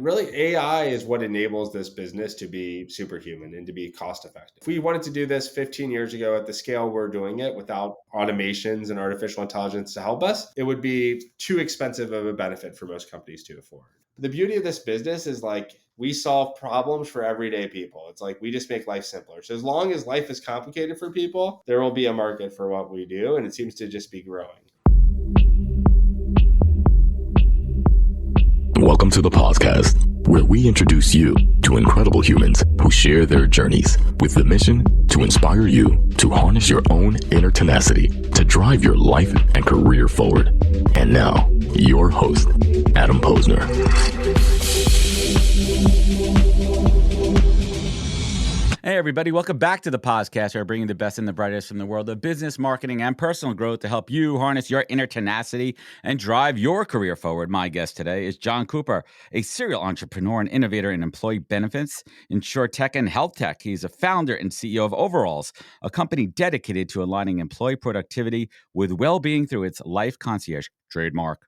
Really, AI is what enables this business to be superhuman and to be cost effective. If we wanted to do this 15 years ago at the scale we're doing it without automations and artificial intelligence to help us, it would be too expensive of a benefit for most companies to afford. The beauty of this business is like we solve problems for everyday people. It's like we just make life simpler. So as long as life is complicated for people, there will be a market for what we do, and it seems to just be growing. Welcome to the podcast, where we introduce you to incredible humans who share their journeys with the mission to inspire you to harness your own inner tenacity to drive your life and career forward. And now, your host, Adam Posner. Hey, everybody. Welcome back to the podcast, where we're bringing the best and the brightest from the world of business, marketing, and personal growth to help you harness your inner tenacity and drive your career forward. My guest today is Jon Cooper, a serial entrepreneur and innovator in employee benefits, insurtech, and health tech. He's a founder and CEO of Overalls, a company dedicated to aligning employee productivity with well-being through its Life Concierge trademark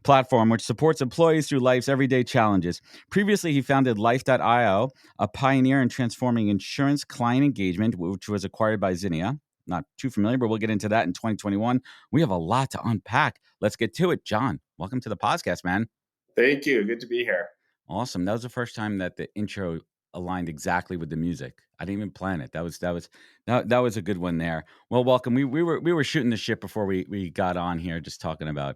platform, which supports employees through life's everyday challenges. Previously, he founded Life.io, a pioneer in transforming insurance client engagement, which was acquired by Zinnia. Not too familiar, but we'll get into that in 2021. We have a lot to unpack. Let's get to it. Jon, welcome to the podcast, man. Thank you. Good to be here. Awesome. That was the first time that the intro aligned exactly with the music. I didn't even plan it. That was a good one there. Well, welcome. We were shooting the shit before we got on here, just talking about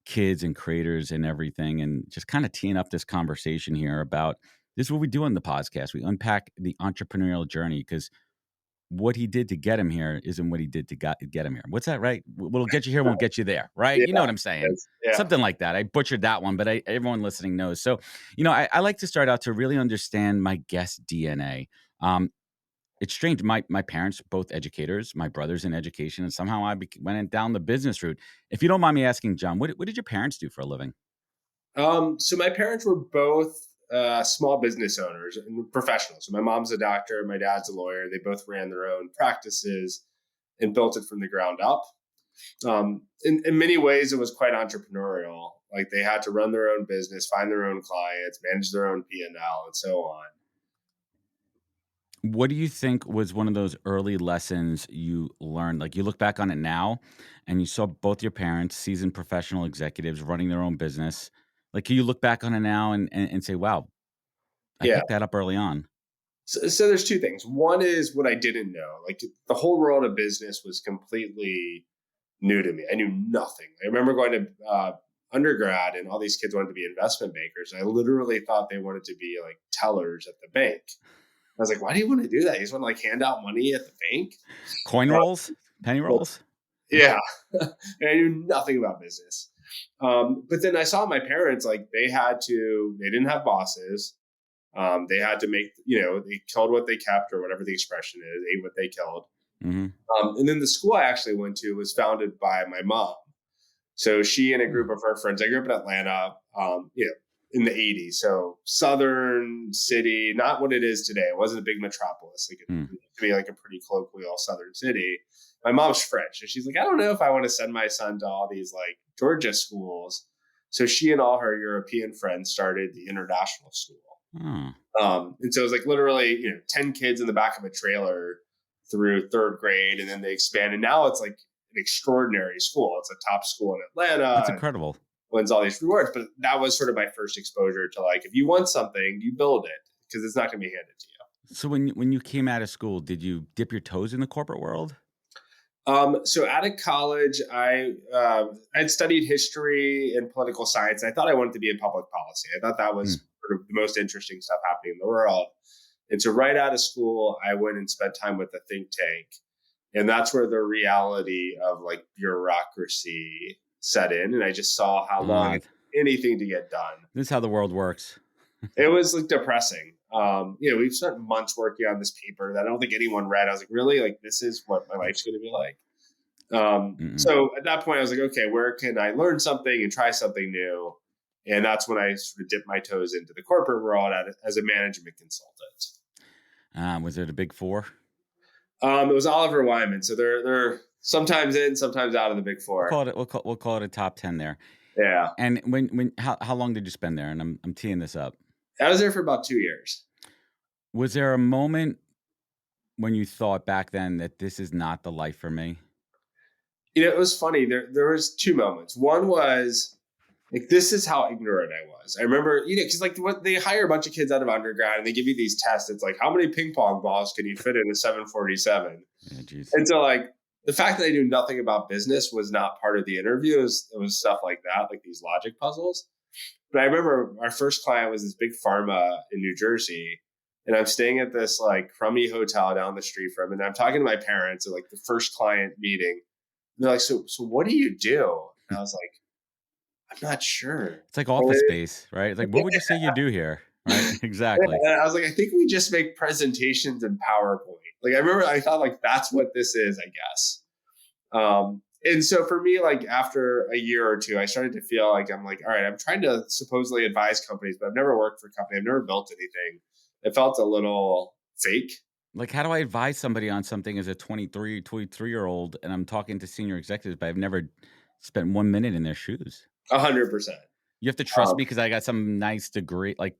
kids and creators and everything, and just kind of teeing up this conversation here about this is what we do on the podcast. We unpack the entrepreneurial journey, because what he did to get him here isn't what he did to get him here. What's that, right? What'll get you here won't get you there, right? Yeah, you know what I'm saying? yeah. Something like that. I butchered that one, but everyone listening knows. So, I like to start out to really understand my guest DNA. It's strange. My parents, both educators, my brother's in education, and somehow I went down the business route. If you don't mind me asking, Jon, what did your parents do for a living? So my parents were both small business owners and professionals. So my mom's a doctor, my dad's a lawyer. They both ran their own practices and built it from the ground up. In many ways, it was quite entrepreneurial. Like they had to run their own business, find their own clients, manage their own P&L, and so on. What do you think was one of those early lessons you learned? Like you look back on it now and you saw both your parents, seasoned professional executives, running their own business. Like, can you look back on it now and say, wow, I picked that up early on? So there's two things. One is what I didn't know. Like the whole world of business was completely new to me. I knew nothing. I remember going to undergrad and all these kids wanted to be investment bankers. I literally thought they wanted to be like tellers at the bank. I was like, why do you want to do that? You just want to like hand out money at the bank? Coin rolls? Penny rolls? Yeah. And I knew nothing about business. But then I saw my parents, like they didn't have bosses. They had to make, they killed what they kept, or whatever the expression is, ate what they killed. Mm-hmm. And then the school I actually went to was founded by my mom. So she and a group of her friends, I grew up in Atlanta, in the 80s. So Southern city, not what it is today. It wasn't a big metropolis. Like it used to be like a pretty colloquial Southern city. My mom's French. And she's like, I don't know if I want to send my son to all these like Georgia schools. So she and all her European friends started the international school. And so it was like literally, 10 kids in the back of a trailer through third grade. And then they expanded. Now it's like an extraordinary school. It's a top school in Atlanta. That's incredible. Wins all these rewards. But that was sort of my first exposure to like, if you want something, you build it, because it's not going to be handed to you. So when you came out of school, did you dip your toes in the corporate world? So out of college, I'd studied history and political science. I thought I wanted to be in public policy. I thought that was sort of the most interesting stuff happening in the world. And so right out of school, I went and spent time with a think tank. And that's where the reality of like bureaucracy set in. And I just saw how long anything to get done. This is how the world works. It was like depressing. We've spent months working on this paper that I don't think anyone read. I was like, really? Like, this is what my life's going to be like. So at that point I was like, okay, where can I learn something and try something new? And that's when I sort of dipped my toes into the corporate world as a management consultant. Was it a Big Four? It was Oliver Wyman. So they're sometimes in, sometimes out of the Big Four. We'll call it a top 10 there. Yeah. And how long did you spend there? And I'm teeing this up. I was there for about 2 years. Was there a moment when you thought back then that this is not the life for me? It was funny. There was 2 moments. One was like, this is how ignorant I was. I remember, because like what they hire a bunch of kids out of undergrad and they give you these tests. It's like, how many ping pong balls can you fit in a 747? Yeah, geez. And so like the fact that I knew nothing about business was not part of the interview. It was stuff like that, like these logic puzzles. But I remember our first client was this big pharma in New Jersey. And I'm staying at this like crummy hotel down the street from him. And I'm talking to my parents at like the first client meeting. And they're like, so what do you do? And I was like, I'm not sure. It's like Office Space, right? It's like, what would you say you do here? Right? Exactly. And I was like, I think we just make presentations in PowerPoint. Like I remember I thought like that's what this is, I guess. And so for me, like after a year or two, I started to feel like I'm like, all right, I'm trying to supposedly advise companies, but I've never worked for a company. I've never built anything. It felt a little fake. Like, how do I advise somebody on something as a 23-year-old and I'm talking to senior executives, but I've never spent 1 minute in their shoes? 100%. You have to trust me because I got some nice degree. Like,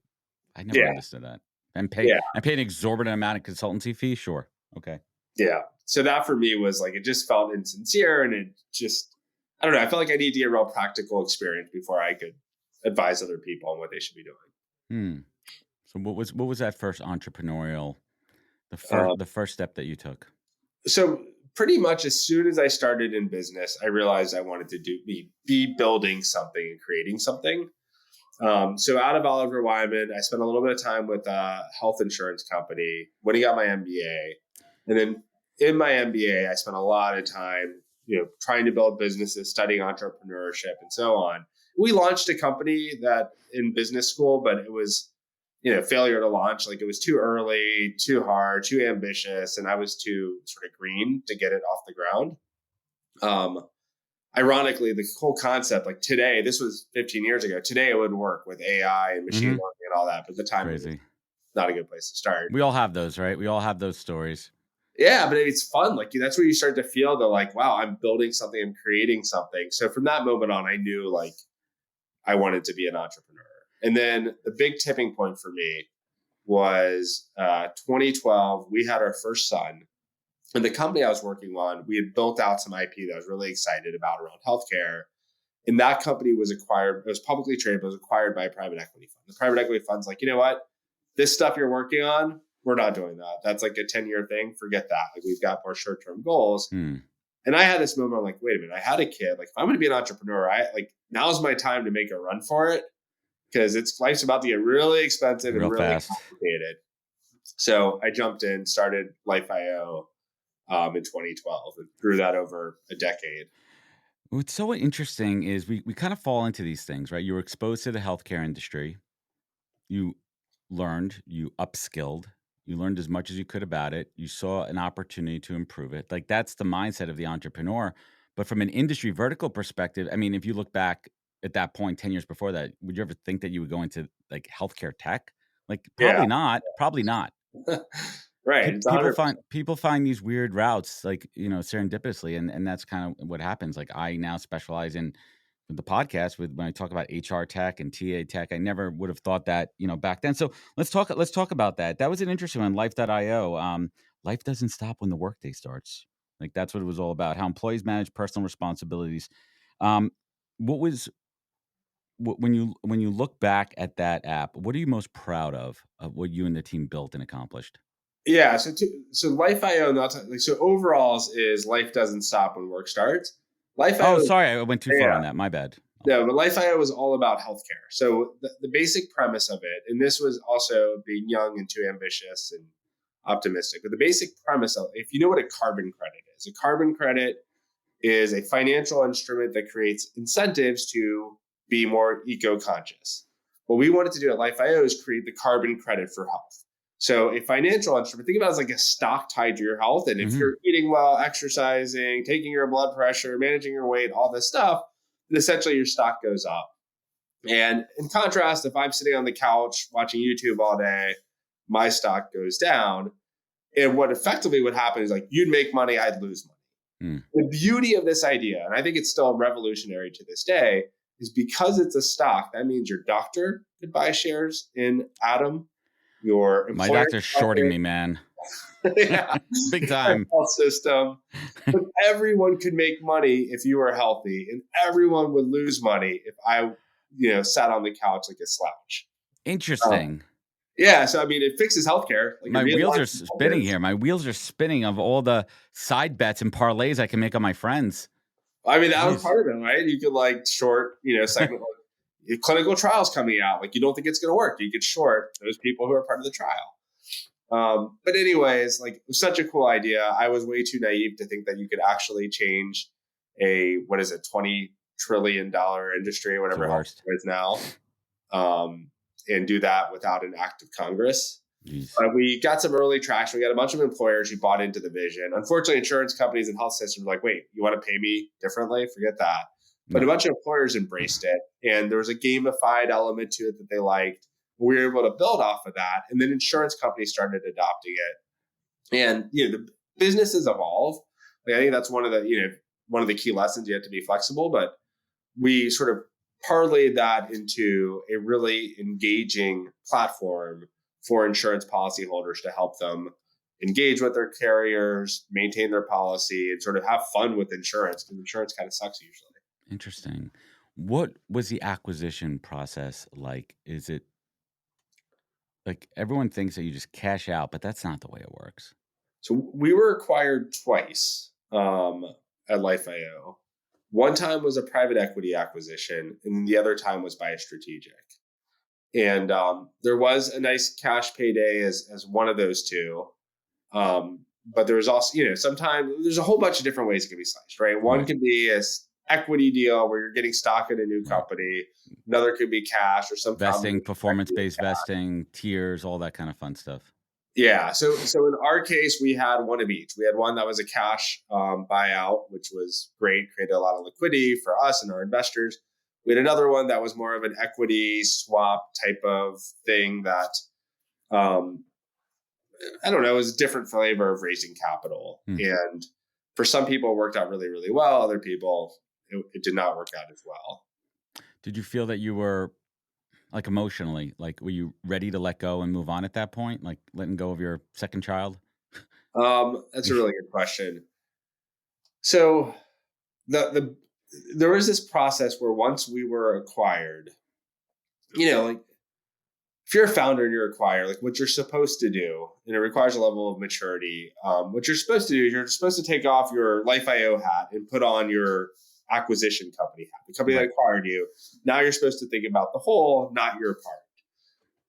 I never understood that. And pay an exorbitant amount of consultancy fee. Sure. Okay. Yeah. So that for me was like, it just felt insincere and it just, I don't know. I felt like I need to get real practical experience before I could advise other people on what they should be doing. So what was that first entrepreneurial, the first step that you took? So pretty much as soon as I started in business, I realized I wanted to be building something and creating something. So out of Oliver Wyman, I spent a little bit of time with a health insurance company when I got my MBA. And then in my MBA, I spent a lot of time, trying to build businesses, studying entrepreneurship and so on. We launched a company that in business school, but it was, failure to launch. Like it was too early, too hard, too ambitious. And I was too sort of green to get it off the ground. Ironically, the whole concept, like today, this was 15 years ago. Today it would work with AI and machine learning and all that. But at the time, it was not a good place to start. We all have those, right? We all have those stories. Yeah, but it's fun. Like that's where you start to feel the like, wow, I'm building something, I'm creating something. So from that moment on, I knew like I wanted to be an entrepreneur. And then the big tipping point for me was 2012. We had our first son. And the company I was working on, we had built out some IP that I was really excited about around healthcare. And that company was acquired, it was publicly traded, but it was acquired by a private equity fund. The private equity fund's like, you know what? This stuff you're working on, we're not doing that. That's like a 10-year thing. Forget that. Like we've got more short-term goals. And I had this moment, I'm like, wait a minute, I had a kid. Like if I'm going to be an entrepreneur, now's my time to make a run for it because life's about to get really expensive and really complicated. So I jumped in, started Life.io in 2012 and grew that over a decade. What's so interesting is we kind of fall into these things, right? You were exposed to the healthcare industry. You learned, you upskilled, you learned as much as you could about it. You saw an opportunity to improve it. Like that's the mindset of the entrepreneur. But from an industry vertical perspective, I mean, if you look back at that point, 10 years before that, would you ever think that you would go into like healthcare tech? Like probably not, probably not. Right. People find these weird routes, like, serendipitously. And that's kind of what happens. Like I now specialize in the podcast when I talk about HR tech and TA tech. I never would have thought that, back then. So let's talk about that. That was an interesting one, Life.io. Life doesn't stop when the workday starts. Like that's what it was all about. How employees manage personal responsibilities. When you look back at that app, what are you most proud of what you and the team built and accomplished? Yeah. So Life.io, so overalls is life doesn't stop when work starts. Life.io. Oh, sorry, I went too far on that. My bad. No, but Life.io was all about healthcare. So the basic premise of it, and this was also being young and too ambitious and optimistic, but the basic premise of, if you know what a carbon credit is, a carbon credit is a financial instrument that creates incentives to be more eco-conscious. What we wanted to do at Life.io is create the carbon credit for health. So a financial instrument, think about it as like a stock tied to your health. And if you're eating well, exercising, taking your blood pressure, managing your weight, all this stuff, then essentially your stock goes up. And in contrast, if I'm sitting on the couch watching YouTube all day, my stock goes down. And what effectively would happen is like you'd make money, I'd lose money. The beauty of this idea, and I think it's still revolutionary to this day, is because it's a stock, that means your doctor could buy shares in Adam. Your My employer, doctor's shorting me, man. yeah, Big time. health system. But everyone could make money if you were healthy, and everyone would lose money if I, sat on the couch like a slouch. Interesting. Yeah, so I mean, it fixes healthcare. Like, my wheels are spinning here. My wheels are spinning of all the side bets and parlays I can make on my friends. I mean, that was part of it, right? You could like short, segment clinical trials coming out. Like, you don't think it's going to work. You could short those people who are part of the trial. But anyways, like, it was such a cool idea. I was way too naive to think that you could actually change a, $20 trillion industry, whatever it is now, and do that without an act of Congress. We got some early traction. We got a bunch of employers who bought into the vision. Unfortunately, insurance companies and health systems were like, wait, you want to pay me differently? Forget that. But a bunch of employers embraced it. And there was a gamified element to it that they liked. We were able to build off of that. And then insurance companies started adopting it. And, the businesses evolve. Like, I think that's one of the key lessons. You have to be flexible. But we sort of parlayed that into a really engaging platform for insurance policyholders to help them engage with their carriers, maintain their policy, and sort of have fun with insurance, because insurance kind of sucks usually. Interesting. What was the acquisition process like? Is it like everyone thinks that you just cash out, but that's not the way it works? So we were acquired twice at Life.io. One time was a private equity acquisition, and the other time was by a strategic. And there was a nice cash payday as one of those two. But there was also, sometimes there's a whole bunch of different ways it can be sliced, right? One could be a equity deal where you're getting stock in a new company. Another could be cash or some vesting, performance-based vesting, tiers, all that kind of fun stuff. Yeah. So in our case, we had one of each. We had one that was a cash buyout, which was great, created a lot of liquidity for us and our investors. We had another one that was more of an equity swap type of thing that, I don't know, it was a different flavor of raising capital. And for some people, it worked out really, really well. Other people, it did not work out as well. Did you feel that you were, like, emotionally, like, were you ready to let go and move on at that point? Like letting go of your second child? That's a really good question. So there was this process where once we were acquired, like, if you're a founder and you're acquired, like, what you're supposed to do, and it requires a level of maturity. What you're supposed to do is you're supposed to take off your Life.io hat and put on your acquisition company hat, the company that acquired you. Now you're supposed to think about the whole, not your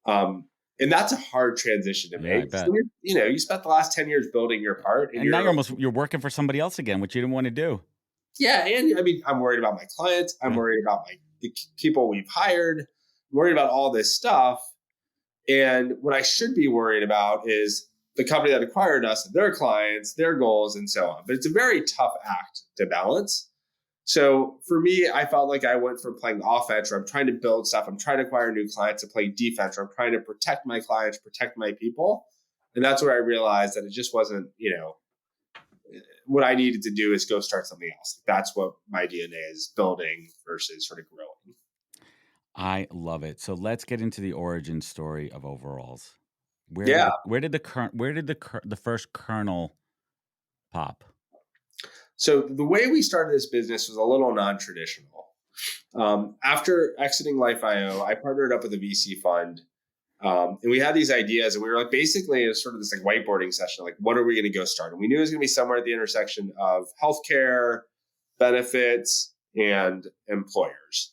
part. And that's a hard transition to make. So you spent the last 10 years building your part. And now you're working for somebody else again, which you didn't want to do. Yeah. And I mean, I'm worried about my clients. I'm worried about the people we've hired. I'm worried about all this stuff. And what I should be worried about is the company that acquired us, their clients, their goals, and so on. But it's a very tough act to balance. So for me, I felt like I went from playing offense, where I'm trying to build stuff, I'm trying to acquire new clients, to playing defense, where I'm trying to protect my clients, protect my people. And that's where I realized that it just wasn't, what I needed to do is go start something else. That's what my DNA is, building versus sort of growing. I love it. So let's get into the origin story of Overalls. Where did the first kernel pop? So the way we started this business was a little non-traditional. After exiting Life.io, I partnered up with a VC fund, and we had these ideas, and we were like, basically, it was sort of this like whiteboarding session, like, what are we going to go start? And we knew it was going to be somewhere at the intersection of healthcare, benefits, and employers.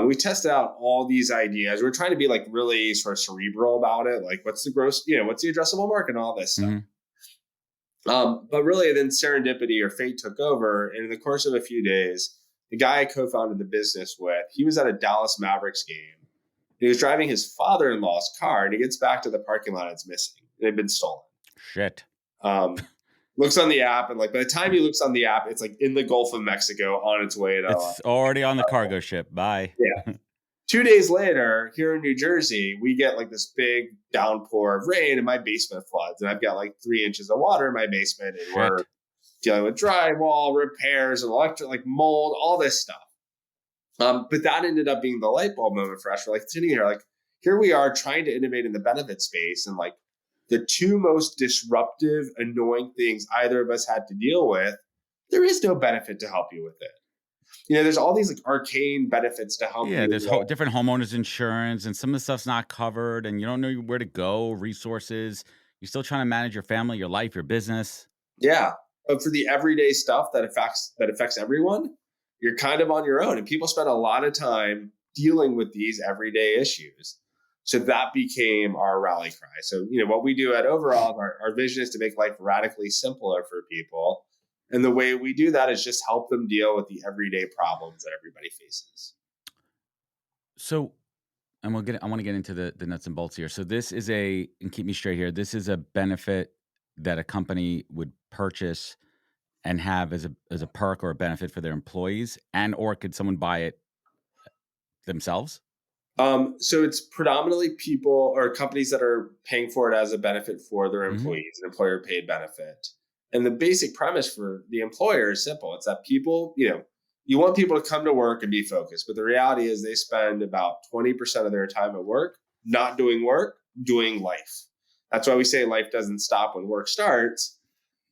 We tested out all these ideas. We're trying to be like really sort of cerebral about it. Like, what's the gross, what's the addressable market and all this stuff. But really then serendipity or fate took over. And in the course of a few days, the guy I co-founded the business with, he was at a Dallas Mavericks game. He was driving his father-in-law's car, and he gets back to the parking lot and it's missing. It had been stolen. Shit. Looks on the app, and like by the time he looks on the app, it's like in the Gulf of Mexico on its way to. It's already on the cargo ship. Bye. Yeah. 2 days later, here in New Jersey, we get like this big downpour of rain, and my basement floods, and I've got like 3 inches of water in my basement, and we're dealing with drywall repairs and electric, like mold, all this stuff. But that ended up being the light bulb moment for us. We're like sitting here, like, here we are trying to innovate in the benefit space. And like the two most disruptive, annoying things either of us had to deal with, there is no benefit to help you with it. There's all these like arcane benefits to help Yeah, you. there's different homeowners insurance, and some of the stuff's not covered, and you don't know where to go, resources. You're still trying to manage your family, your life, your business. Yeah. But for the everyday stuff that affects everyone, you're kind of on your own. And people spend a lot of time dealing with these everyday issues. So that became our rally cry. So, what we do at Overall, our vision is to make life radically simpler for people. And the way we do that is just help them deal with the everyday problems that everybody faces. So, and I want to get into the nuts and bolts here. So this is and keep me straight here, this is a benefit that a company would purchase and have as a perk or a benefit for their employees, or could someone buy it themselves? So it's predominantly people or companies that are paying for it as a benefit for their employees, an employer paid benefit. And the basic premise for the employer is simple. It's that people, you want people to come to work and be focused. But the reality is they spend about 20% of their time at work, not doing work, doing life. That's why we say life doesn't stop when work starts.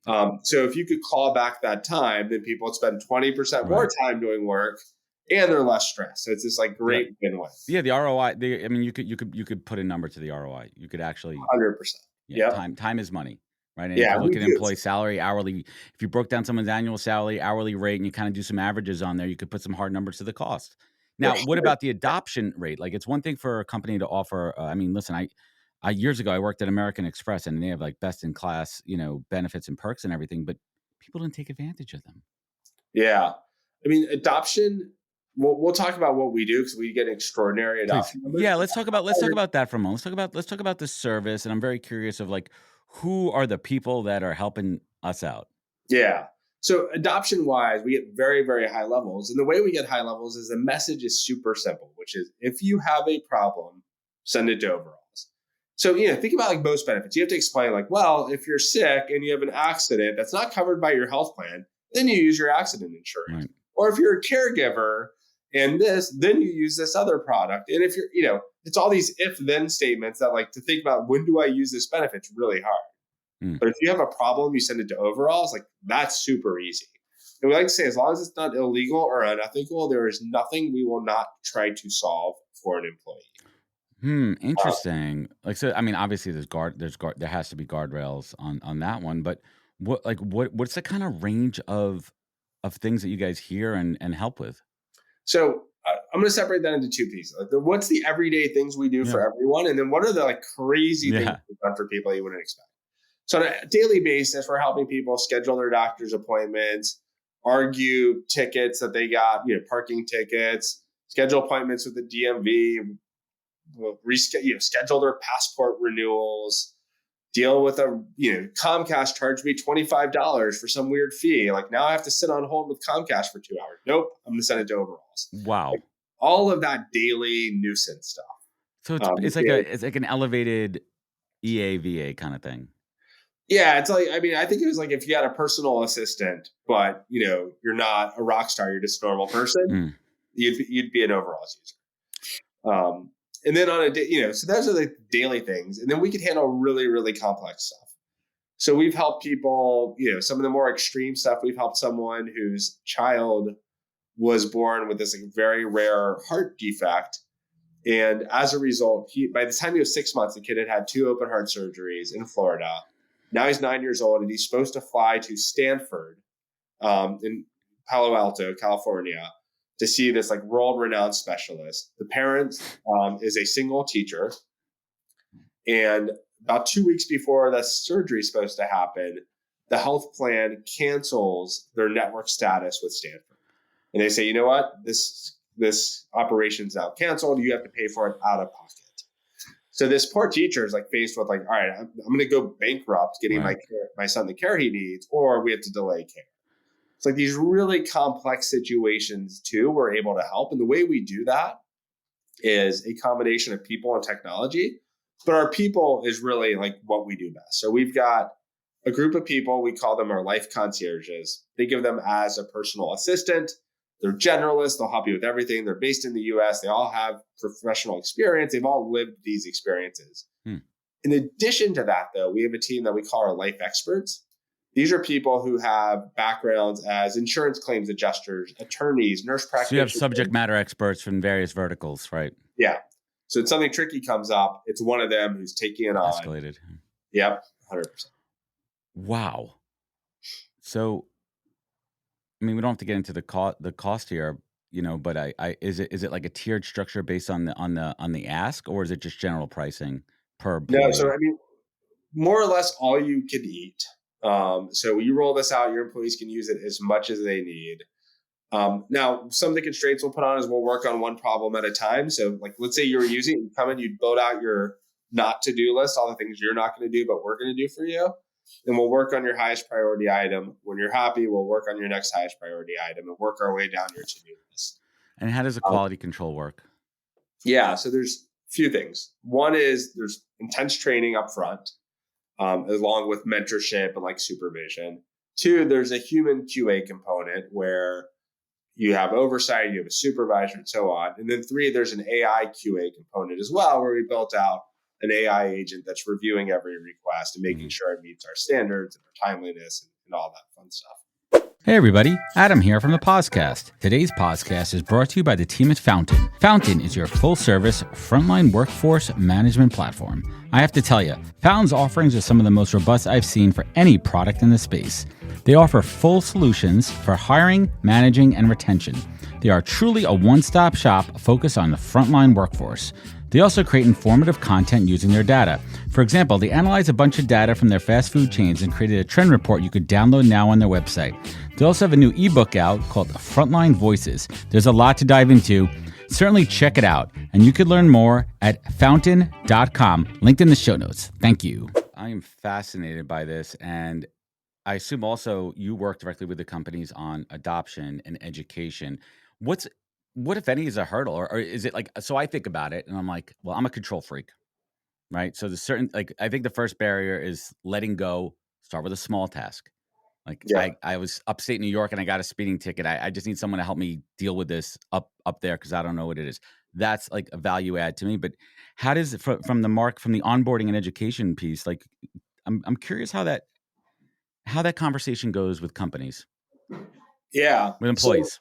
So if you could call back that time, then people would spend 20% more time doing work and they're less stressed. So it's this like great win-win. Yeah, the ROI. You could put a number to the ROI. You could actually 100%. Yeah, time is money, right? And Yeah, if you look at employee salary, hourly. If you broke down someone's annual salary, hourly rate, and you kind of do some averages on there, you could put some hard numbers to the cost. Now, what about the adoption rate? Like, it's one thing for a company to offer. Listen, I years ago I worked at American Express, and they have like best in class, benefits and perks and everything, but people didn't take advantage of them. Yeah, adoption. We'll talk about what we do because we get extraordinary adoption numbers. Yeah, let's talk about that for a moment. Let's talk about the service, and I'm very curious of like who are the people that are helping us out. Yeah. So adoption wise, we get very, very high levels. And the way we get high levels is the message is super simple, which is if you have a problem, send it to Overalls. So, think about like most benefits. You have to explain like, well, if you're sick and you have an accident that's not covered by your health plan, then you use your accident insurance. Right. Or if you're a caregiver and then you use this other product. And if you're, it's all these if-then statements that like to think about when do I use this benefit? It's really hard. But if you have a problem, you send it to Overalls, like that's super easy. And we like to say, as long as it's not illegal or unethical, there is nothing we will not try to solve for an employee. Interesting. Obviously there has to be guardrails on that one, but what's the kind of range of things that you guys hear and help with? So I'm going to separate that into two pieces. Like, what's the everyday things we do for everyone? And then what are the like crazy things we've done for people you wouldn't expect? So on a daily basis, we're helping people schedule their doctor's appointments, argue tickets that they got, parking tickets, schedule appointments with the DMV, schedule their passport renewals, deal with Comcast charged me $25 for some weird fee. Like now I have to sit on hold with Comcast for 2 hours. Nope. I'm going to send it to Overalls. Wow. Like, all of that daily nuisance stuff. So it's like an elevated EAVA kind of thing. Yeah. It's like, I think it was like if you had a personal assistant, but you're not a rock star, you're just a normal person, you'd be an Overalls user. And then on a day, so those are the daily things. And then we could handle really, really complex stuff. So we've helped people, some of the more extreme stuff. We've helped someone whose child was born with this like very rare heart defect. And as a result, by the time he was 6 months, the kid had 2 open heart surgeries in Florida. Now he's 9 years old and he's supposed to fly to Stanford in Palo Alto, California, to see this like world-renowned specialist. The parent is a single teacher. And about 2 weeks before the surgery is supposed to happen, the health plan cancels their network status with Stanford. And they say, you know what, this operation's now canceled. You have to pay for it out of pocket. So this poor teacher is like faced with like, all right, I'm going to go bankrupt getting my son the care he needs, or we have to delay care. It's like these really complex situations too, we're able to help. And the way we do that is a combination of people and technology, but our people is really like what we do best. So we've got a group of people, we call them our life concierges. Think of them as a personal assistant. They're generalists. They'll help you with everything. They're based in the US. They all have professional experience. They've all lived these experiences. In addition to that, though, we have a team that we call our life experts. These are people who have backgrounds as insurance claims adjusters, attorneys, nurse practitioners. So you have subject matter experts from various verticals, right? Yeah. So if something tricky comes up, it's one of them who's taking it on. Escalated. Yep, 100%. Wow. So, I mean, we don't have to get into the cost here, but is it like a tiered structure based on the ask, or is it just general pricing per employee? No, so I mean, more or less all you can eat. So you roll this out, your employees can use it as much as they need. Now, some of the constraints we'll put on is we'll work on one problem at a time. So like, let's say you were using it, you come in, you build out your not to-do list, all the things you're not going to do, but we're going to do for you. And we'll work on your highest priority item. When you're happy, we'll work on your next highest priority item and work our way down your to-do list. And how does the quality control work? Yeah, so there's a few things. One is there's intense training up front, along with mentorship and like supervision. Two, there's a human QA component where you have oversight, you have a supervisor, and so on. And then three, there's an AI QA component as well, where we built out an AI agent that's reviewing every request and making sure it meets our standards and our timeliness and all that fun stuff. Hey everybody, Adam here from the podcast. Today's podcast is brought to you by the team at Fountain. Fountain is your full-service frontline workforce management platform. I have to tell you, Fountain's offerings are some of the most robust I've seen for any product in the space. They offer full solutions for hiring, managing, and retention. They are truly a one-stop shop focused on the frontline workforce. They also create informative content using their data. For example, they analyze a bunch of data from their fast food chains and created a trend report you could download now on their website. They also have a new ebook out called Frontline Voices. There's a lot to dive into. Certainly check it out. And you could learn more at fountain.com, linked in the show notes. Thank you. I am fascinated by this. And I assume also you work directly with the companies on adoption and education. What, if any, is a hurdle? Or is it like, so I think about it and I'm like, well, I'm a control freak, right? So there's certain, like, I think the first barrier is letting go, start with a small task. Like I was upstate New York and I got a speeding ticket. I just need someone to help me deal with this up there because I don't know what it is. That's like a value add to me. But how does it from the onboarding and education piece? Like, I'm curious how that conversation goes with companies. Yeah, with employees.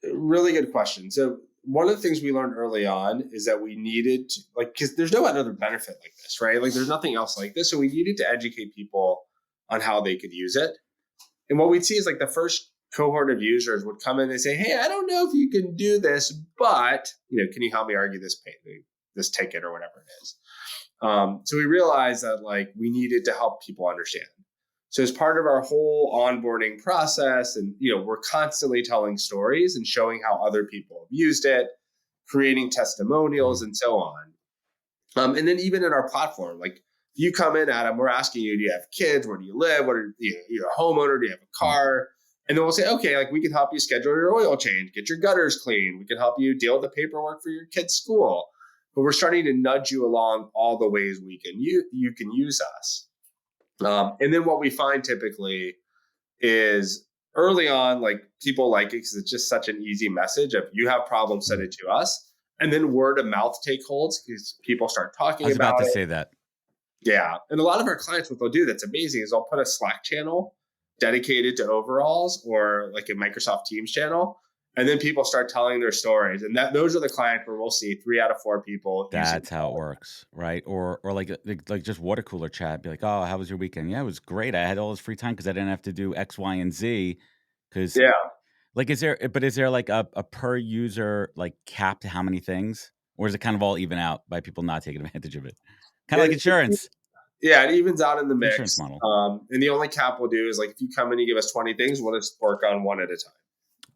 So, really good question. So one of the things we learned early on is that we needed to, like, because there's no other benefit like this, right? Like there's nothing else like this. So we needed to educate people on how they could use it. And what we'd see is like the first cohort of users would come in and say, hey, I don't know if you can do this, but, can you help me argue this ticket or whatever it is? So we realized that like we needed to help people understand. So as part of our whole onboarding process, and, we're constantly telling stories and showing how other people have used it, creating testimonials and so on. And then even in our platform, like, if you come in, Adam, we're asking you, do you have kids? Where do you live? You're a homeowner? Do you have a car? And then we'll say, okay, like we can help you schedule your oil change, get your gutters clean. We can help you deal with the paperwork for your kid's school. But we're starting to nudge you along all the ways you can use us. And then what we find typically is early on, like people like it because it's just such an easy message of you have problems, send it to us. And then word of mouth take holds because people start talking about it. I was about to say that. Yeah. And a lot of our clients, what they'll do that's amazing is they'll put a Slack channel dedicated to overalls or like a Microsoft Teams channel. And then people start telling their stories. And those are the clients where we'll see 3 out of 4 people. That's how it works, right? Or like just water cooler chat. Be like, oh, how was your weekend? Yeah, it was great. I had all this free time because I didn't have to do X, Y, and Z. Because like, is there like a per user like cap to how many things? Or is it kind of all even out by people not taking advantage of it? Kind of like insurance. Yeah, it evens out in the mix. Insurance model. And the only cap we'll do is like, if you come in and give us 20 things, we'll just work on one at a time.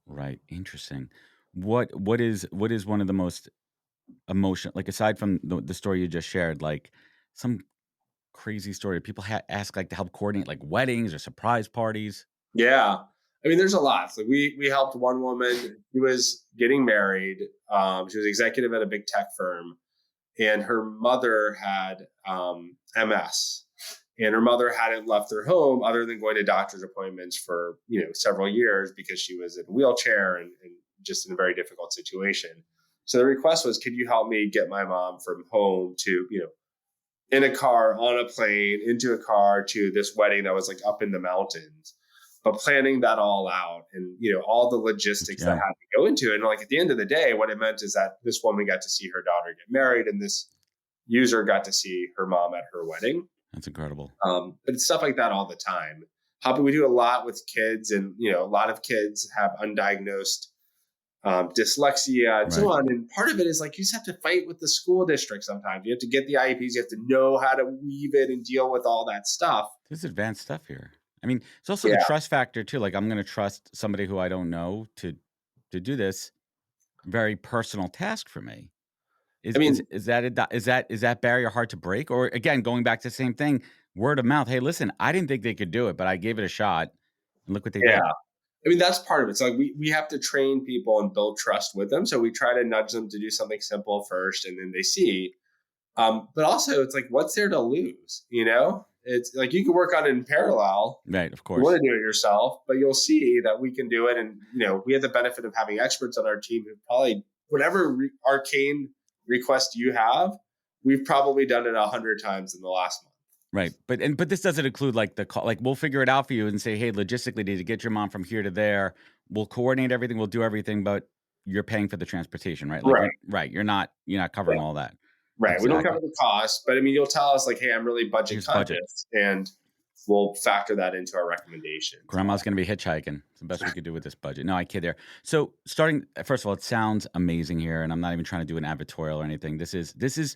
Right. Interesting. What is one of the most emotional, like aside from the story you just shared, like some crazy story people ask like to help coordinate like weddings or surprise parties? Yeah. I mean, there's a lot. Like we helped one woman who was getting married. She was executive at a big tech firm. And her mother had MS. and her mother hadn't left their home other than going to doctor's appointments for, several years because she was in a wheelchair and just in a very difficult situation. So the request was, could you help me get my mom from home to, in a car, on a plane, into a car to this wedding that was like up in the mountains, but planning that all out and, all the logistics that had to go into it. And like at the end of the day, what it meant is that this woman got to see her daughter get married and this user got to see her mom at her wedding. That's incredible. But it's stuff like that all the time. We do a lot with kids, and a lot of kids have undiagnosed dyslexia and so on. And part of it is like you just have to fight with the school district sometimes. You have to get the IEPs. You have to know how to weave it and deal with all that stuff. There's advanced stuff here. I mean, it's also the trust factor too. Like I'm going to trust somebody who I don't know to do this very personal task for me. Is that barrier hard to break? Or again, going back to the same thing, word of mouth. Hey, listen, I didn't think they could do it, but I gave it a shot and look what they did. That's part of it. So like we have to train people and build trust with them. So we try to nudge them to do something simple first and then they see. But also it's like, what's there to lose? It's like you can work on it in parallel. Right, of course. You want to do it yourself, but you'll see that we can do it. And, we have the benefit of having experts on our team who probably, whatever arcane request you have, we've probably done it 100 times in the last month. Right. But this doesn't include like the call, like we'll figure it out for you and say, hey, logistically, to get your mom from here to there, we'll coordinate everything, we'll do everything, but you're paying for the transportation, right? Like, You're not covering all that. Right. Exactly. We don't cover the cost, but you'll tell us like, hey, I'm really budget conscious, and we'll factor that into our recommendations. Grandma's going to be hitchhiking. It's the best we could do with this budget. No, I kid there. So first of all, it sounds amazing here, and I'm not even trying to do an advertorial or anything. This is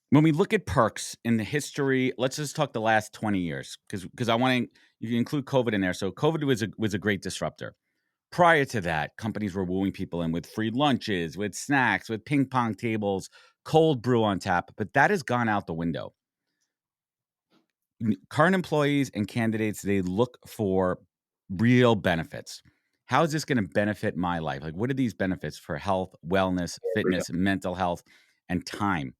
when we look at perks in the history, let's just talk the last 20 years, because I want to, you can include COVID in there. So COVID was a great disruptor. Prior to that, companies were wooing people in with free lunches, with snacks, with ping pong tables, cold brew on tap, but that has gone out the window. Current employees and candidates, they look for real benefits. How is this going to benefit my life? Like, what are these benefits for health, wellness, fitness, mental health, and time?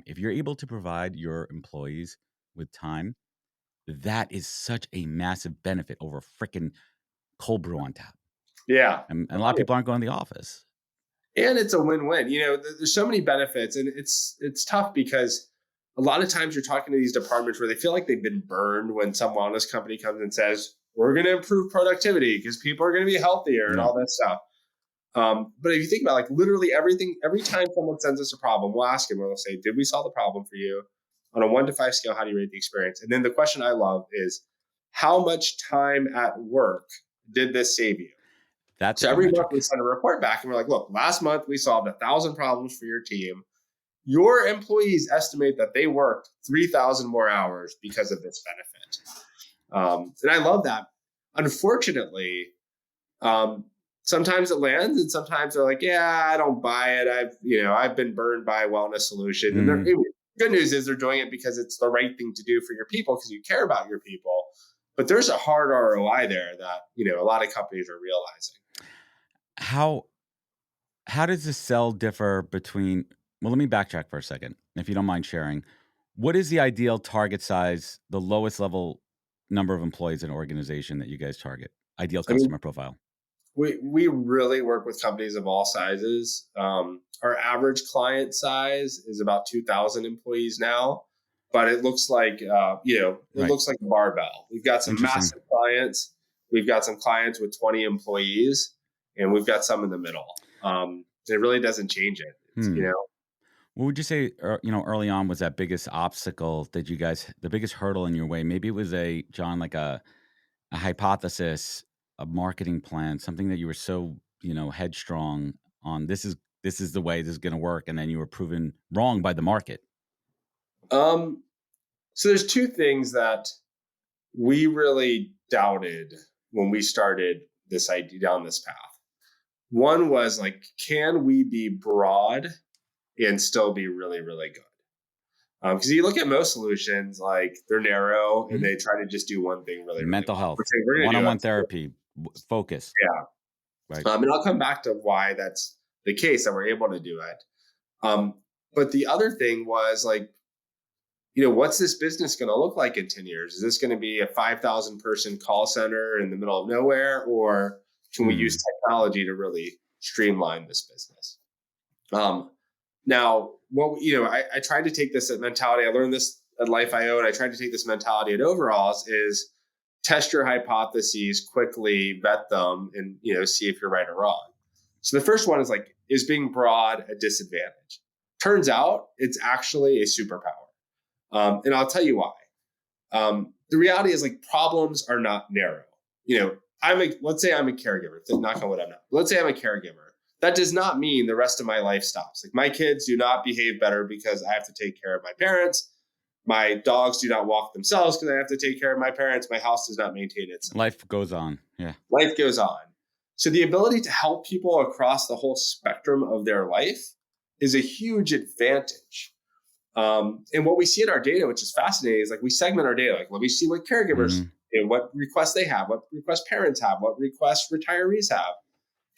If you're able to provide your employees with time, that is such a massive benefit over freaking cold brew on tap. Yeah. And a lot of people aren't going to the office. And it's a win-win. There's so many benefits, and it's tough because a lot of times you're talking to these departments where they feel like they've been burned when some wellness company comes and says, we're going to improve productivity because people are going to be healthier and all that stuff. But if you think about like literally everything, every time someone sends us a problem, we'll ask them, we'll say, did we solve the problem for you? On a 1 to 5 scale, how do you rate the experience? And then the question I love is, how much time at work did this save you? So every month we send a report back and we're like, look, last month we solved 1,000 problems for your team. Your employees estimate that they worked 3,000 more hours because of this benefit. And I love that. Unfortunately, sometimes it lands and sometimes they're like, yeah, I don't buy it. I've been burned by a wellness solution. And the good news is they're doing it because it's the right thing to do for your people because you care about your people. But there's a hard ROI there that, a lot of companies are realizing. How does the sell differ between, well, let me backtrack for a second, if you don't mind sharing. What is the ideal target size, the lowest level number of employees in an organization that you guys target? Ideal customer profile. We really work with companies of all sizes. Our average client size is about 2,000 employees now, but it looks like, looks like a barbell. We've got some massive clients. We've got some clients with 20 employees, and we've got some in the middle. It really doesn't change it. What would you say, early on was that biggest obstacle that you guys, the biggest hurdle in your way? Maybe it was Jon, like a hypothesis, a marketing plan, something that you were so, headstrong on. This is the way this is going to work. And then you were proven wrong by the market. So there's two things that we really doubted when we started this idea down this path. One was like, can we be broad and still be really, really good? Because you look at most solutions, like they're narrow and they try to just do one thing really, mental really health, one-on-one therapy, focus. Yeah. Right. And I'll come back to why that's the case that we're able to do it. But the other thing was like, what's this business going to look like in 10 years? Is this going to be a 5,000 person call center in the middle of nowhere, or can we use technology to really streamline this business? Now, I tried to take this mentality. I learned this at Life.io, and I tried to take this mentality at Overalls is test your hypotheses quickly, vet them, and see if you're right or wrong. So the first one is being broad a disadvantage? Turns out it's actually a superpower. And I'll tell you why. The reality is problems are not narrow. Let's say I'm a caregiver. Knock on wood, I'm not. Let's say I'm a caregiver. That does not mean the rest of my life stops. My kids do not behave better because I have to take care of my parents. My dogs do not walk themselves because I have to take care of my parents. My house does not maintain itself. Life goes on. Yeah. Life goes on. So the ability to help people across the whole spectrum of their life is a huge advantage. And what we see in our data, which is fascinating, is we segment our data. Let me see what caregivers, what requests they have, what requests parents have, what requests retirees have.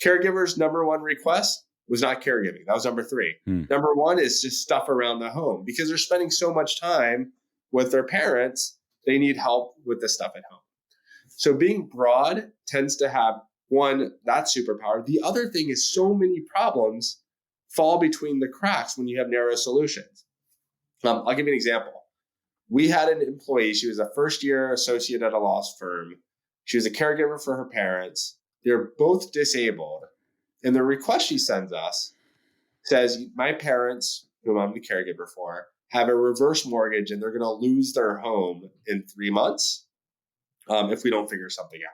Caregivers' number one request was not caregiving. That was number 3. Number 1 is just stuff around the home because they're spending so much time with their parents. They need help with the stuff at home. So being broad tends to have that superpower. The other thing is so many problems fall between the cracks when you have narrow solutions. I'll give you an example. We had an employee. She was a first-year associate at a law firm. She was a caregiver for her parents. They're both disabled. And the request she sends us says, my parents, whom I'm the caregiver for, have a reverse mortgage and they're going to lose their home in 3 months if we don't figure something out.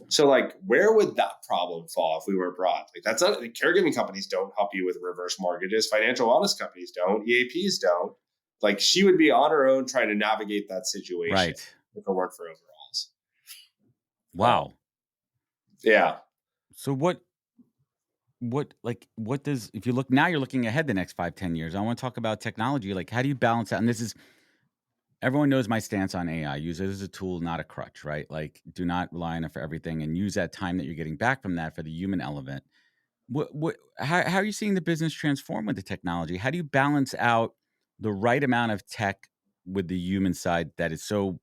So where would that problem fall if we were broad? That's not, caregiving companies don't help you with reverse mortgages. Financial wellness companies don't. EAPs don't. She would be on her own trying to navigate that situation if it weren't for Overalls. Wow. Yeah. So what does, if you look, now you're looking ahead the next 5-10 years. I want to talk about technology. How do you balance that? And everyone knows my stance on AI. Use it as a tool, not a crutch, right? Do not rely on it for everything and use that time that you're getting back from that for the human element. How are you seeing the business transform with the technology? How do you balance out the right amount of tech with the human side that is so,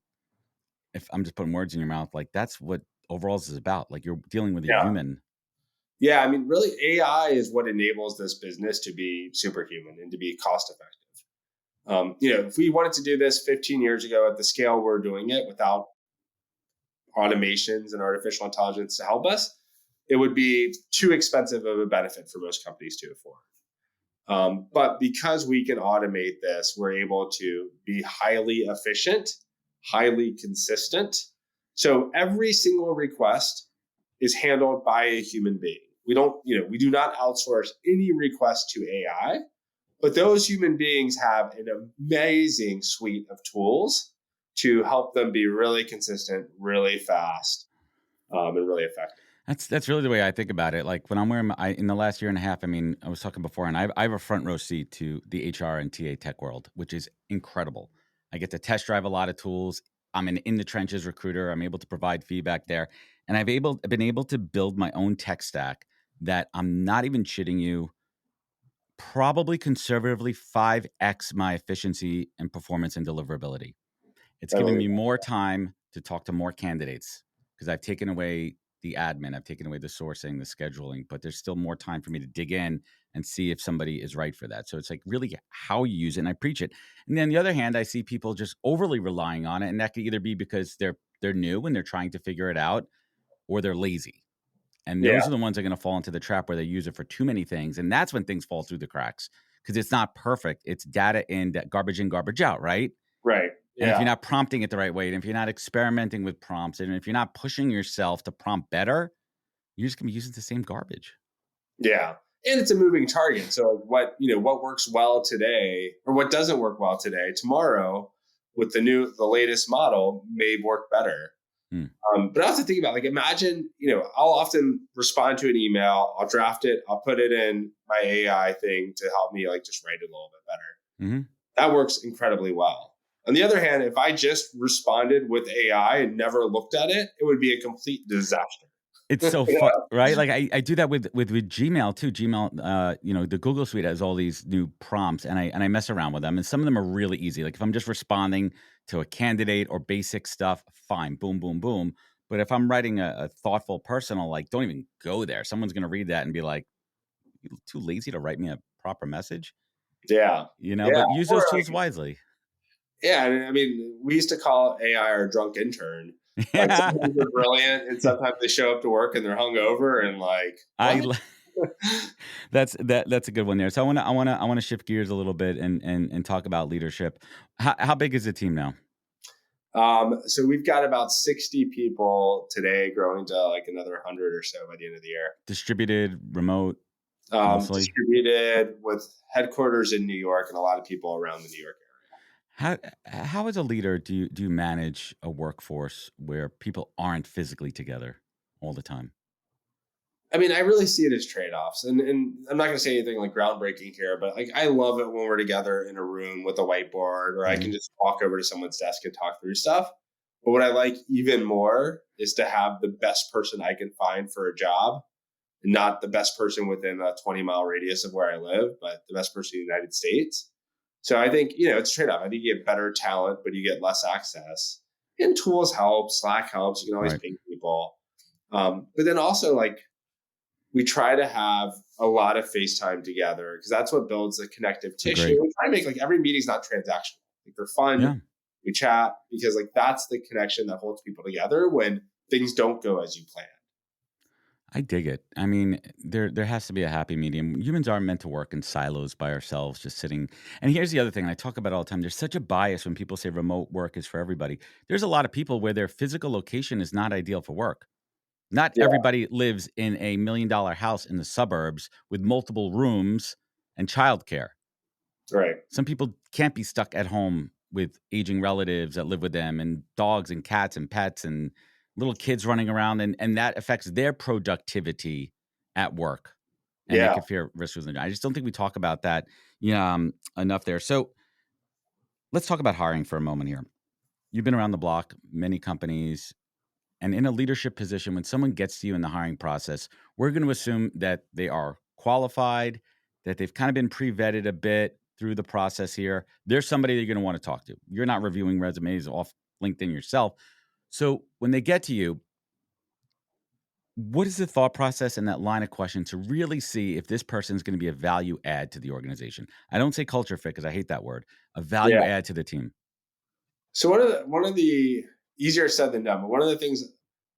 if I'm just putting words in your mouth, that's what Overalls is about. You're dealing with a human. Yeah. Really AI is what enables this business to be superhuman and to be cost effective. If we wanted to do this 15 years ago at the scale we're doing it without automations and artificial intelligence to help us, it would be too expensive of a benefit for most companies to afford. But because we can automate this, we're able to be highly efficient, highly consistent. So every single request is handled by a human being. We do not outsource any request to AI, but those human beings have an amazing suite of tools to help them be really consistent, really fast, and really effective. That's really the way I think about it. When I'm wearing in the last year and a half, I was talking before, and I have a front row seat to the HR and TA tech world, which is incredible. I get to test drive a lot of tools. I'm an in the trenches recruiter. I'm able to provide feedback there, and I've been able to build my own tech stack that, I'm not even shitting you, probably conservatively 5x my efficiency and performance and deliverability. It's giving me more time to talk to more candidates because I've taken away the admin, I've taken away the sourcing, the scheduling, but there's still more time for me to dig in and see if somebody is right for that. So it's really how you use it, and I preach it. And then on the other hand, I see people just overly relying on it, and that could either be because they're new and they're trying to figure it out, or they're lazy. And those are the ones that are going to fall into the trap where they use it for too many things. And that's when things fall through the cracks because it's not perfect. It's data in, garbage in, garbage out, right? Right. And if you're not prompting it the right way, and if you're not experimenting with prompts, and if you're not pushing yourself to prompt better, you're just going to be using the same garbage. Yeah. And it's a moving target. So what works well today or what doesn't work well today, tomorrow with the latest model may work better. But I also think about imagine, I'll often respond to an email, I'll draft it, I'll put it in my AI thing to help me just write it a little bit better. Mm-hmm. That works incredibly well. On the other hand, if I just responded with AI and never looked at it, it would be a complete disaster. It's so fun, right? Like I do that with Gmail too. Gmail, the Google Suite has all these new prompts, and I mess around with them, and some of them are really easy. Like if I'm just responding to a candidate or basic stuff, fine, boom, boom, boom. But if I'm writing a thoughtful, personal, like don't even go there. Someone's gonna read that and be like, "You too lazy to write me a proper message," Yeah. But use those Or tools wisely. yeah, I mean, we used to call AI our drunk intern. Like Yeah, sometimes they're brilliant, and sometimes they show up to work and they're hungover and like, what? that's a good one there. So I want to shift gears a little bit and talk about leadership. How big is the team now? So we've got about 60 people today, growing to like another 100 or so by the end of the year. Distributed, remote, mostly? Distributed with headquarters in New York and a lot of people around the New York area. How as a leader do you manage a workforce where people aren't physically together all the time? I mean, I really see it as trade-offs, and I'm not going to say anything like groundbreaking here, but like I love it when we're together in a room with a whiteboard, or I can just walk over to someone's desk and talk through stuff. But what I like even more is to have the best person I can find for a job, not the best person within a 20-mile radius of where I live, but the best person in the United States. So I think, it's a trade-off. I think you get better talent, but you get less access. And tools help, Slack helps. You can always ping people. But then also like we try to have a lot of FaceTime together because that's what builds the connective tissue. Agreed. We try to make like every meeting's not transactional. Like they're fun. Yeah. We chat because like that's the connection that holds people together when things don't go as you plan. I dig it. I mean, there has to be a happy medium. Humans aren't meant to work in silos by ourselves, just sitting. And here's the other thing, and I talk about it all the time. There's such a bias when people say remote work is for everybody. There's a lot of people where their physical location is not ideal for work. Not everybody lives in a $1 million house in the suburbs with multiple rooms and childcare. Right. Some people can't be stuck at home with aging relatives that live with them and dogs and cats and pets and little kids running around, and that affects their productivity at work. And they could fear risk with them. I just don't think we talk about that enough there. So let's talk about hiring for a moment here. You've been around the block, many companies, and in a leadership position, when someone gets to you in the hiring process, we're going to assume that they are qualified, that they've kind of been pre-vetted a bit through the process here. There's somebody that you're going to want to talk to. You're not reviewing resumes off LinkedIn yourself. So when they get to you, what is the thought process in that line of question to really see if this person is going to be a value add to the organization? I don't say culture fit because I hate that word. A value add to the team. So one of the easier said than done, but one of the things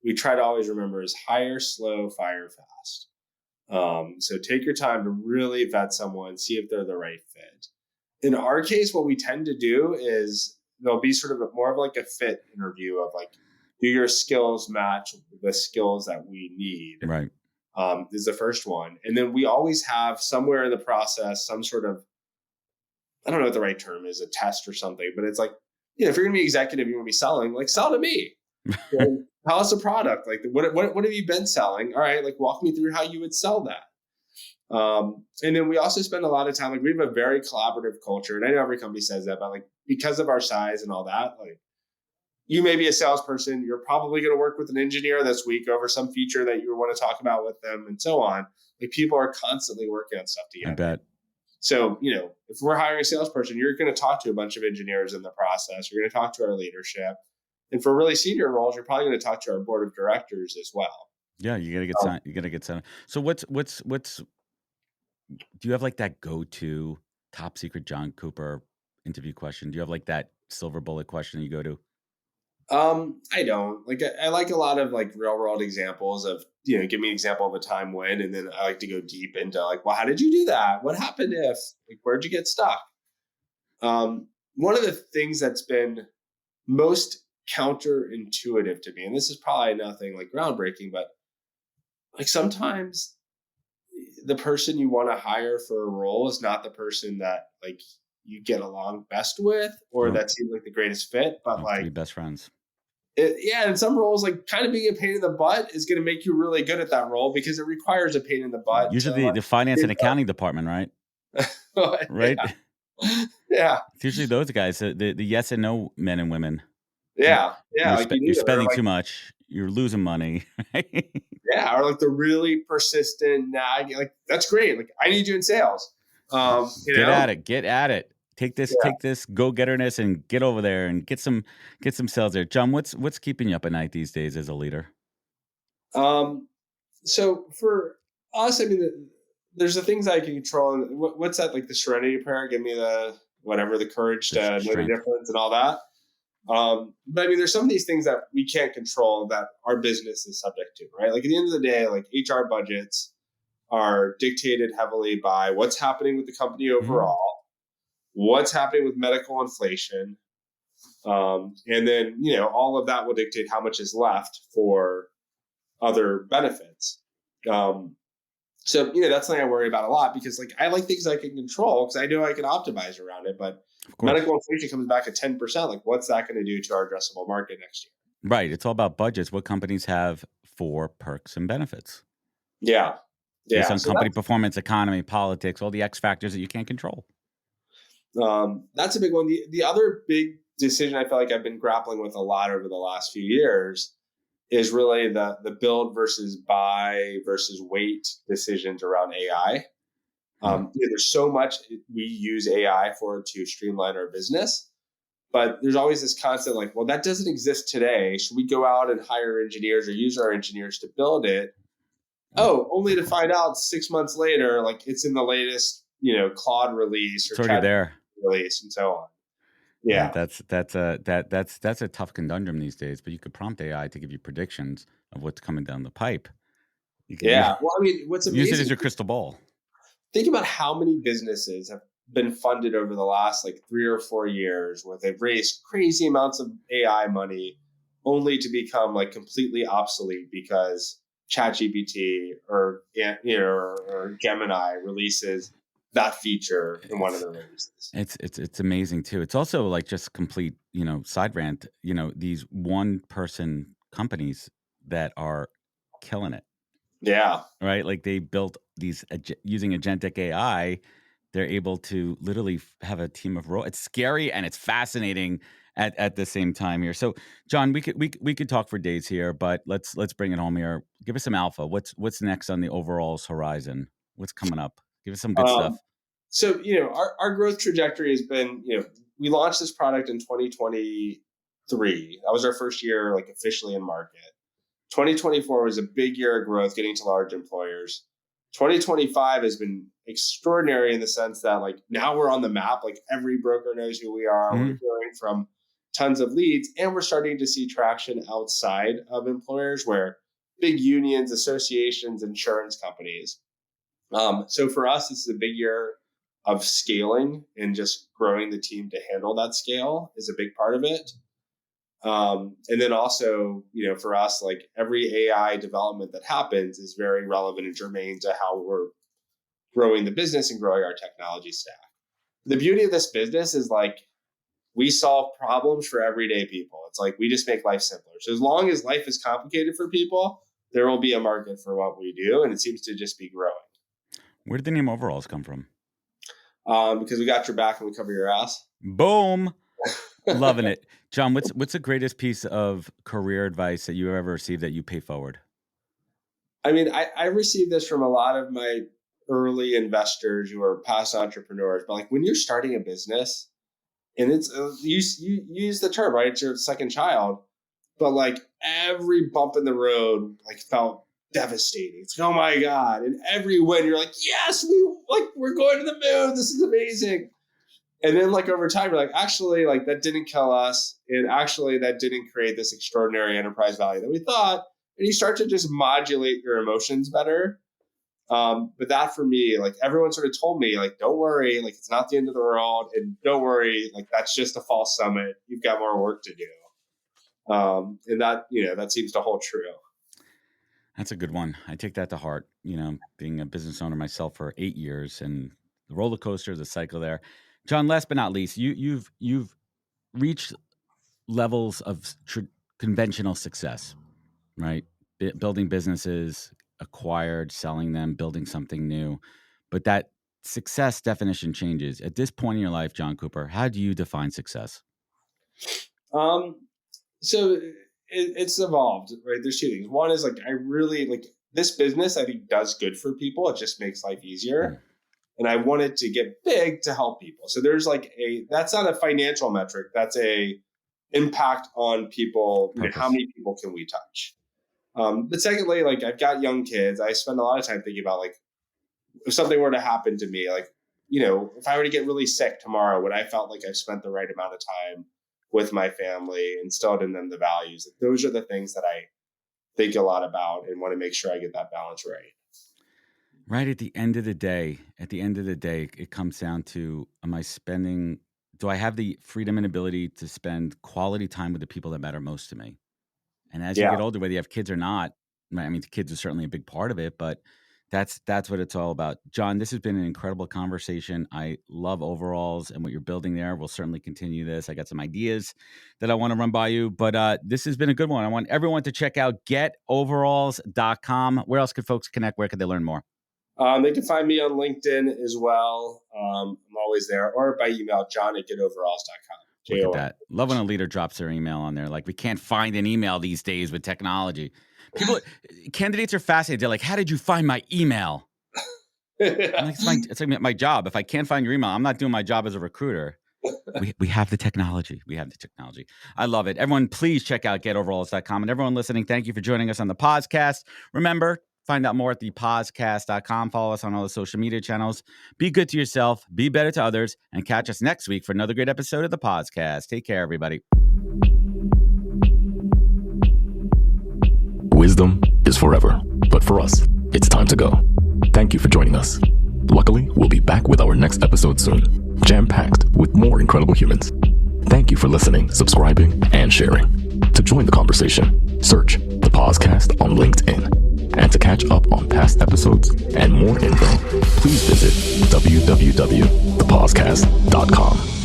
we try to always remember is hire slow, fire fast. So take your time to really vet someone, see if they're the right fit. In our case, what we tend to do is there'll be sort of more of like a fit interview of like, do your skills match the skills that we need? Right. Is the first one. And then we always have somewhere in the process, some sort of, I don't know what the right term is, a test or something, but it's like, if you're going to be executive, you want to be selling, like sell to me. Tell us a product. Like what have you been selling? All right. Like walk me through how you would sell that. And then we also spend a lot of time, like we have a very collaborative culture. And I know every company says that, but like because of our size and all that, like you may be a salesperson, you're probably going to work with an engineer this week over some feature that you want to talk about with them and so on. Like people are constantly working on stuff together. I bet. So, if we're hiring a salesperson, you're going to talk to a bunch of engineers in the process. You're going to talk to our leadership. And for really senior roles, you're probably going to talk to our board of directors as well. Yeah, you got to get signed. You got to get signed. So what's do you have like that go-to top secret Jon Cooper interview question? Do you have like that silver bullet question you go to? I don't. Like I like a lot of like real world examples of, give me an example of a time when, and then I like to go deep into like, well, how did you do that? What happened if, like, where'd you get stuck? One of the things that's been most counterintuitive to me, and this is probably nothing like groundbreaking, but like sometimes the person you want to hire for a role is not the person that like you get along best with, or that seems like the greatest fit, but like be best friends. And some roles, like kind of being a pain in the butt is going to make you really good at that role because it requires a pain in the butt. Usually the finance and accounting department, right? Right. Yeah. It's usually those guys, the yes and no men and women. Yeah. You're spending too much. You're losing money. Yeah, or like the really persistent nag. Like that's great. Like I need you in sales. Get at it. Take this go-getterness and get over there and get some sales there. John, what's keeping you up at night these days as a leader? So for us, I mean, there's the things I can control. And what's that? Like the serenity prayer, give me the courage to know the difference and all that. But I mean, there's some of these things that we can't control that our business is subject to, right? Like at the end of the day, like HR budgets are dictated heavily by what's happening with the company overall, what's happening with medical inflation. And then, all of that will dictate how much is left for other benefits. So, that's something I worry about a lot because like, I like things I can control because I know I can optimize around it, but medical inflation comes back at 10%. Like what's that going to do to our addressable market next year? Right. It's all about budgets, what companies have for perks and benefits. Yeah. Based on company performance, economy, politics, all the X factors that you can't control. That's a big one. The other big decision I feel like I've been grappling with a lot over the last few years is really the build versus buy versus wait decisions around AI. There's so much we use AI for to streamline our business, but there's always this concept like, well, that doesn't exist today. Should we go out and hire engineers or use our engineers to build it? Oh, only to find out 6 months later, like it's in the latest, Claude release or it's already there release and so on. Yeah, that's a tough conundrum these days. But you could prompt AI to give you predictions of what's coming down the pipe. Well, I mean, what's amazing? Use it as your crystal ball. Think about how many businesses have been funded over the last like 3 or 4 years where they've raised crazy amounts of AI money only to become like completely obsolete because ChatGPT or Gemini releases that feature in one of their releases. It's amazing too. It's also like just complete, side rant, these one person companies that are killing it. Yeah. Right. Like they built these using agentic AI. They're able to literally have a team of robots. It's scary and it's fascinating at the same time here. So, John, we could talk for days here, but let's bring it home here. Give us some alpha. What's next on the overall's horizon? What's coming up? Give us some good stuff. So, our growth trajectory has been, we launched this product in 2023. That was our first year, like officially in market. 2024 was a big year of growth, getting to large employers. 2025 has been extraordinary in the sense that like now we're on the map, like every broker knows who we are. We're hearing from tons of leads and we're starting to see traction outside of employers where big unions, associations, insurance companies. So for us, this is a big year of scaling and just growing the team to handle that scale is a big part of it. And then also, for us, like every AI development that happens is very relevant and germane to how we're growing the business and growing our technology stack. The beauty of this business is like we solve problems for everyday people. It's like we just make life simpler. So as long as life is complicated for people, there will be a market for what we do. And it seems to just be growing. Where did the name Overalls come from? Because we got your back and we cover your ass. Boom. Loving it. John, what's the greatest piece of career advice that you ever received that you pay forward? I mean, I received this from a lot of my early investors who are past entrepreneurs, but like when you're starting a business and it's, you use the term, right? It's your second child, but like every bump in the road, like felt devastating. It's like, oh my God. And every win you're like, yes, we're going to the moon. This is amazing. And then like over time, you're like, actually, like that didn't kill us. And actually that didn't create this extraordinary enterprise value that we thought. And you start to just modulate your emotions better. But that for me, like everyone sort of told me, like, don't worry, like it's not the end of the world. And don't worry, like that's just a false summit. You've got more work to do. And that, that seems to hold true. That's a good one. I take that to heart, being a business owner myself for 8 years and the roller coaster, the cycle there. John, last but not least, you've reached levels of conventional success, right? Building businesses, acquired, selling them, building something new. But that success definition changes. At this point in your life, Jon Cooper, how do you define success? So it's evolved, right? There's two things. One is like, I really like this business, I think, does good for people. It just makes life easier. And I wanted to get big to help people. So there's that's not a financial metric. That's a impact on people. You know, how many people can we touch? But secondly, I've got young kids. I spend a lot of time thinking about if something were to happen to me, if I were to get really sick tomorrow, would I felt like I've spent the right amount of time with my family, instilled in them the values. Those are the things that I think a lot about and want to make sure I get that balance right. Right at the end of the day, it comes down to, do I have the freedom and ability to spend quality time with the people that matter most to me? And as you get older, whether you have kids or not, I mean, kids are certainly a big part of it, but that's what it's all about. Jon, this has been an incredible conversation. I love Overalls and what you're building there. We'll certainly continue this. I got some ideas that I want to run by you, but this has been a good one. I want everyone to check out getoveralls.com. Where else could folks connect? Where could they learn more? They can find me on LinkedIn as well. I'm always there, or by email, john@getoveralls.com. Look at that. Love when a leader drops their email on there. We can't find an email these days with technology. Candidates are fascinated. They're like, how did you find my email? It's like my job. If I can't find your email, I'm not doing my job as a recruiter. We have the technology. I love it. Everyone, please check out getoveralls.com. And everyone listening, thank you for joining us on the podcast. Remember, find out more at thepodcast.com. Follow us on all the social media channels. Be good to yourself, be better to others, and catch us next week for another great episode of the podcast. Take care, everybody. Wisdom is forever, but for us, it's time to go. Thank you for joining us. Luckily, we'll be back with our next episode soon, jam-packed with more incredible humans. Thank you for listening, subscribing, and sharing. To join the conversation, search the podcast on LinkedIn. And to catch up on past episodes and more info, please visit www.thepodcast.com.